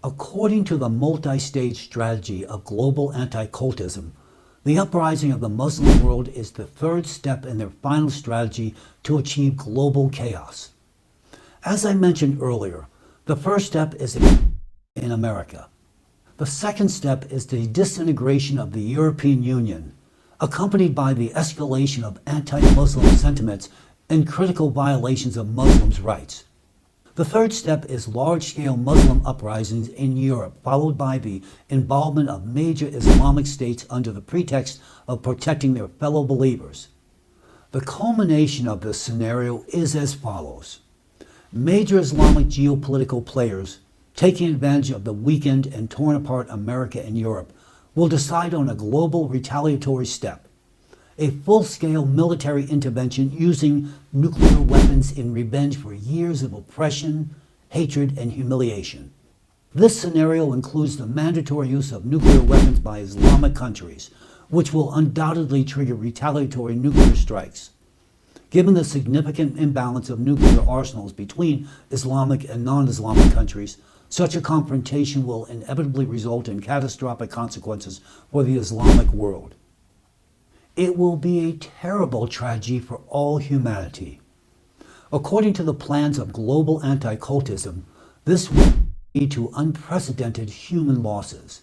According to the multi-stage strategy of global anti-cultism, the uprising of the Muslim world is the third step in their final strategy to achieve global chaos. As I mentioned earlier, the first step is in America. The second step is the disintegration of the European Union, accompanied by the escalation of anti-Muslim sentiments and critical violations of Muslims' rights. The third step is large-scale Muslim uprisings in Europe, followed by the involvement of major Islamic states under the pretext of protecting their fellow believers. The culmination of this scenario is as follows. Major Islamic geopolitical players, taking advantage of the weakened and torn apart America and Europe, will decide on a global retaliatory step. A full-scale military intervention using nuclear weapons in revenge for years of oppression, hatred, and humiliation. This scenario includes the mandatory use of nuclear weapons by Islamic countries, which will undoubtedly trigger retaliatory nuclear strikes. Given the significant imbalance of nuclear arsenals between Islamic and non-Islamic countries, such a confrontation will inevitably result in catastrophic consequences for the Islamic world. It will be a terrible tragedy for all humanity. According to the plans of global anti-cultism, this will lead to unprecedented human losses.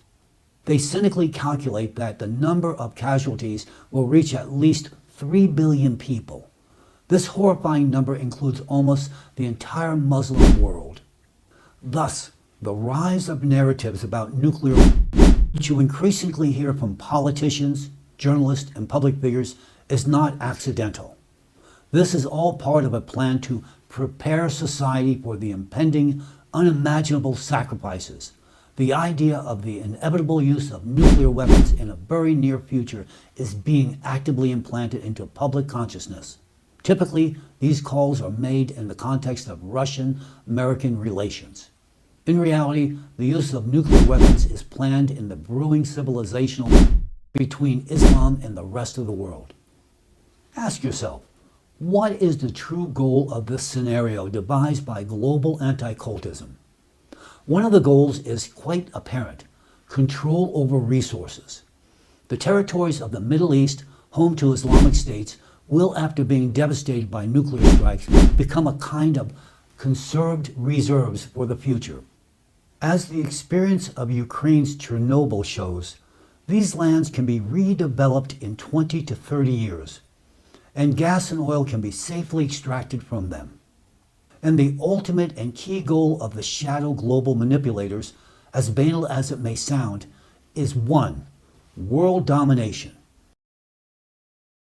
They cynically calculate that the number of casualties will reach at least 3 billion people. This horrifying number includes almost the entire Muslim world. Thus, the rise of narratives about nuclear, which you increasingly hear from politicians, journalists, and public figures, is not accidental. This is all part of a plan to prepare society for the impending, unimaginable sacrifices. The idea of the inevitable use of nuclear weapons in a very near future is being actively implanted into public consciousness. Typically, these calls are made in the context of Russian-American relations. In reality, the use of nuclear weapons is planned in the brewing civilizational between Islam and the rest of the world. Ask yourself, what is the true goal of this scenario devised by global anti-cultism? One of the goals is quite apparent: control over resources. The territories of the Middle East, home to Islamic states, will, after being devastated by nuclear strikes, become a kind of conserved reserves for the future. As the experience of Ukraine's Chernobyl shows, these lands can be redeveloped in 20 to 30 years, and gas and oil can be safely extracted from them. And the ultimate and key goal of the shadow global manipulators, as banal as it may sound, is one: world domination.